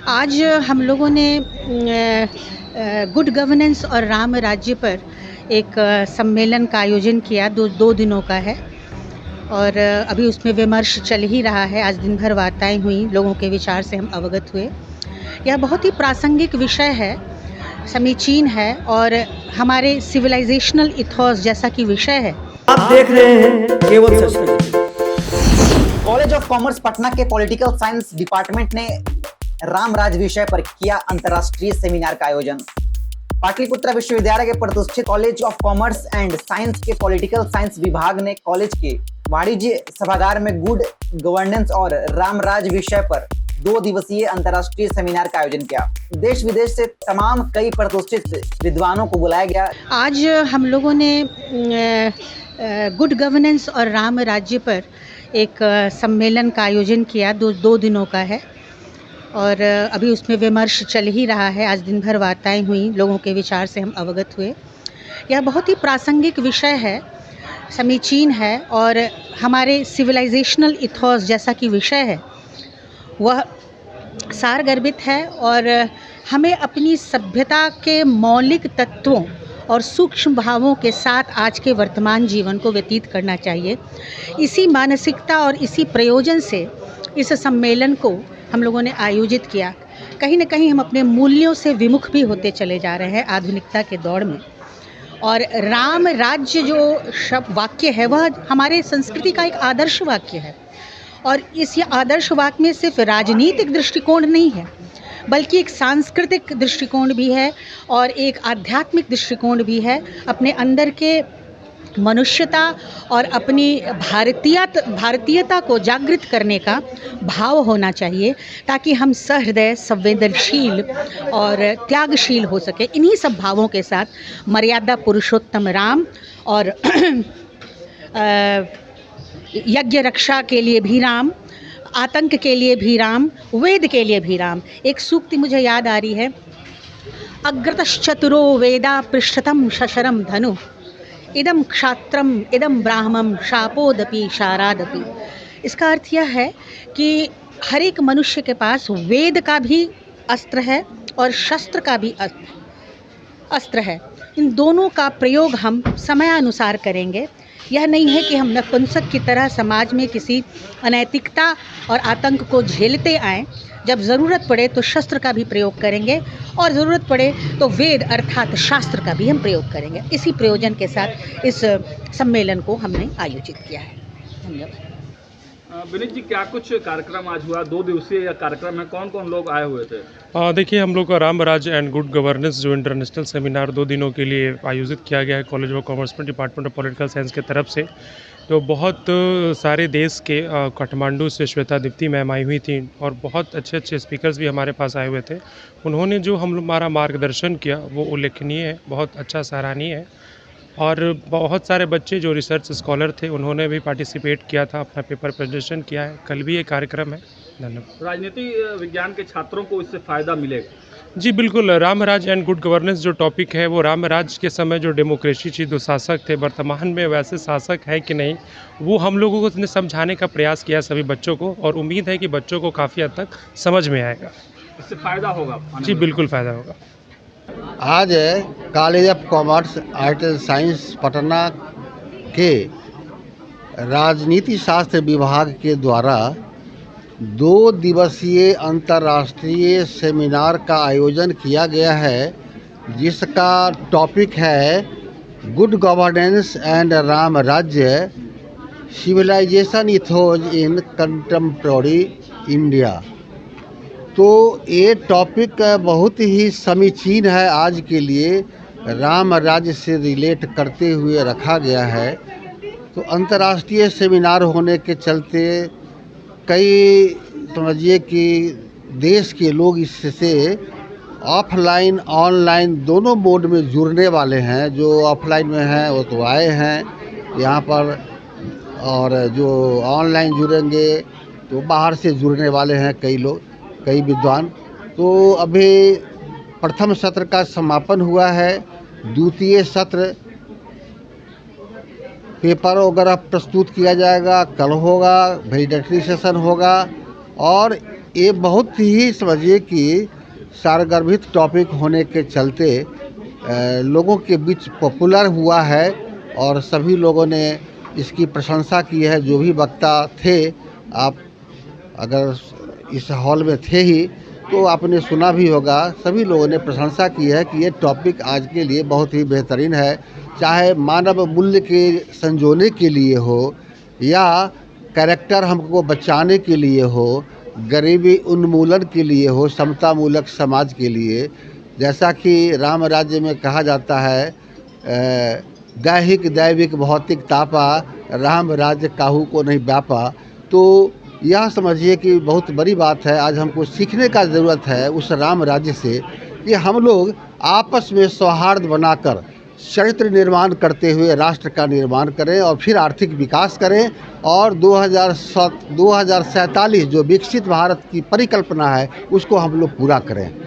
आज हम लोगों ने गुड गवर्नेंस और राम राज्य पर एक सम्मेलन का आयोजन किया। दो दिनों का है और अभी उसमें विमर्श चल ही रहा है। आज दिन भर वार्ताएं हुई, लोगों के विचार से हम अवगत हुए। यह बहुत ही प्रासंगिक विषय है, समीचीन है और हमारे सिविलाइजेशनल इथॉस जैसा कि विषय है। आप देख रहे हैं केवल सच TV. College of commerce Patna के पॉलिटिकल साइंस डिपार्टमेंट ने रामराज विषय पर किया अंतर्राष्ट्रीय सेमिनार का आयोजन। पाटलिपुत्रा विश्वविद्यालय के प्रतिष्ठित college of commerce and science के पॉलिटिकल साइंस विभाग ने कॉलेज के वाणिज्य सभागार में गुड गवर्नेंस और रामराज विषय पर 2 दिवसीय अंतर्राष्ट्रीय सेमिनार का आयोजन किया। देश विदेश से तमाम कई प्रतिष्ठित विद्वानों को बुलाया गया। आज हम लोगों ने गुड गवर्नेंस और राम राज्य पर एक सम्मेलन का आयोजन किया। दो दिनों का है और अभी उसमें विमर्श चल ही रहा है। आज दिन भर वार्ताएं हुई, लोगों के विचार से हम अवगत हुए। यह बहुत ही प्रासंगिक विषय है, समीचीन है और हमारे सिविलाइजेशनल इथॉस जैसा कि विषय है वह सारगर्भित है और हमें अपनी सभ्यता के मौलिक तत्वों और सूक्ष्म भावों के साथ आज के वर्तमान जीवन को व्यतीत करना चाहिए। इसी मानसिकता और इसी प्रयोजन से इस सम्मेलन को हम लोगों ने आयोजित किया। कहीं न कहीं हम अपने मूल्यों से विमुख भी होते चले जा रहे हैं आधुनिकता के दौर में। और राम राज्य जो शब्द वाक्य है वह हमारे संस्कृति का एक आदर्श वाक्य है और इस आदर्श वाक्य में सिर्फ राजनीतिक दृष्टिकोण नहीं है बल्कि एक सांस्कृतिक दृष्टिकोण भी है और एक आध्यात्मिक दृष्टिकोण भी है। अपने अंदर के मनुष्यता और अपनी भारतीयता को जागृत करने का भाव होना चाहिए ताकि हम सहृदय, संवेदनशील और त्यागशील हो सके। इन्हीं सब भावों के साथ मर्यादा पुरुषोत्तम राम और यज्ञ रक्षा के लिए भी राम, आतंक के लिए भी राम, वेद के लिए भी राम। एक सूक्ति मुझे याद आ रही है, अग्रतश्चतुरो वेदा पृष्ठतम शशरम धनु इदम क्षात्रम इदम ब्राह्मम शापोदपि शारादपि। इसका अर्थ यह है कि हर एक मनुष्य के पास वेद का भी अस्त्र है और शस्त्र का भी अस्त्र है। इन दोनों का प्रयोग हम समयानुसार करेंगे। यह नहीं है कि हम नपुंसक की तरह समाज में किसी अनैतिकता और आतंक को झेलते आएं। जब ज़रूरत पड़े तो शस्त्र का भी प्रयोग करेंगे और ज़रूरत पड़े तो वेद अर्थात शास्त्र का भी हम प्रयोग करेंगे। इसी प्रयोजन के साथ इस सम्मेलन को हमने आयोजित किया है। धन्यवाद। विनीत जी, क्या कुछ कार्यक्रम आज हुआ? 2 दिवसीय कार्यक्रम है, कौन कौन लोग आए हुए थे? देखिए, हम लोग का रामराज एंड गुड गवर्नेंस जो इंटरनेशनल सेमिनार 2 दिनों के लिए आयोजित किया गया है कॉलेज ऑफ कॉमर्स में डिपार्टमेंट ऑफ पॉलिटिकल साइंस की तरफ से। तो बहुत सारे देश के काठमांडू से श्वेता दीप्ति मैम आई हुई थी और बहुत अच्छे अच्छे स्पीकर्स भी हमारे पास आए हुए थे। उन्होंने जो हमारा मार्गदर्शन किया वो उल्लेखनीय है, बहुत अच्छा सराहनीय है। और बहुत सारे बच्चे जो रिसर्च स्कॉलर थे उन्होंने भी पार्टिसिपेट किया था, अपना पेपर प्रेजेंटेशन किया है। कल भी ये कार्यक्रम है। धन्यवाद। राजनीति विज्ञान के छात्रों को इससे फ़ायदा मिलेगा? जी बिल्कुल। रामराज एंड गुड गवर्नेंस जो टॉपिक है वो रामराज के समय जो डेमोक्रेसी थी, जो शासक थे, वर्तमान में वैसे शासक है कि नहीं, वो हम लोगों को उसने समझाने का प्रयास किया सभी बच्चों को और उम्मीद है कि बच्चों को काफ़ी हद तक समझ में आएगा। इससे फ़ायदा होगा? जी बिल्कुल फ़ायदा होगा। आज college of commerce art and science Patna के राजनीति शास्त्र विभाग के द्वारा 2 दिवसीय अंतर्राष्ट्रीय सेमिनार का आयोजन किया गया है, जिसका टॉपिक है good governance and Ram Rajya, civilisation ethos in contemporary India. तो ये टॉपिक बहुत ही समीचीन है, आज के लिए राम राज्य से रिलेट करते हुए रखा गया है। तो अंतर्राष्ट्रीय सेमिनार होने के चलते कई समझिए कि देश के लोग इससे ऑफलाइन ऑनलाइन दोनों मोड में जुड़ने वाले हैं। जो ऑफलाइन में हैं वो तो आए हैं यहाँ पर, और जो ऑनलाइन जुड़ेंगे तो बाहर से जुड़ने वाले हैं कई लोग, कई विद्वान। तो अभी प्रथम सत्र का समापन हुआ है, द्वितीय सत्र पेपर वगैरह प्रस्तुत किया जाएगा, कल होगा, वैलिडिटी सेशन होगा और ये बहुत ही समझिए कि सारगर्भित टॉपिक होने के चलते लोगों के बीच पॉपुलर हुआ है और सभी लोगों ने इसकी प्रशंसा की है। जो भी वक्ता थे, आप अगर इस हॉल में थे ही तो आपने सुना भी होगा, सभी लोगों ने प्रशंसा की है कि ये टॉपिक आज के लिए बहुत ही बेहतरीन है। चाहे मानव मूल्य के संजोने के लिए हो या कैरेक्टर हमको बचाने के लिए हो, गरीबी उन्मूलन के लिए हो, समतामूलक समाज के लिए। जैसा कि राम राज्य में कहा जाता है, दैहिक दैविक भौतिक तापा, राम राज्य काहू को नहीं व्यापा। तो यह समझिए कि बहुत बड़ी बात है। आज हमको सीखने का ज़रूरत है उस राम राज्य से कि हम लोग आपस में सौहार्द बनाकर चरित्र निर्माण करते हुए राष्ट्र का निर्माण करें और फिर आर्थिक विकास करें और 2047 जो विकसित भारत की परिकल्पना है उसको हम लोग पूरा करें।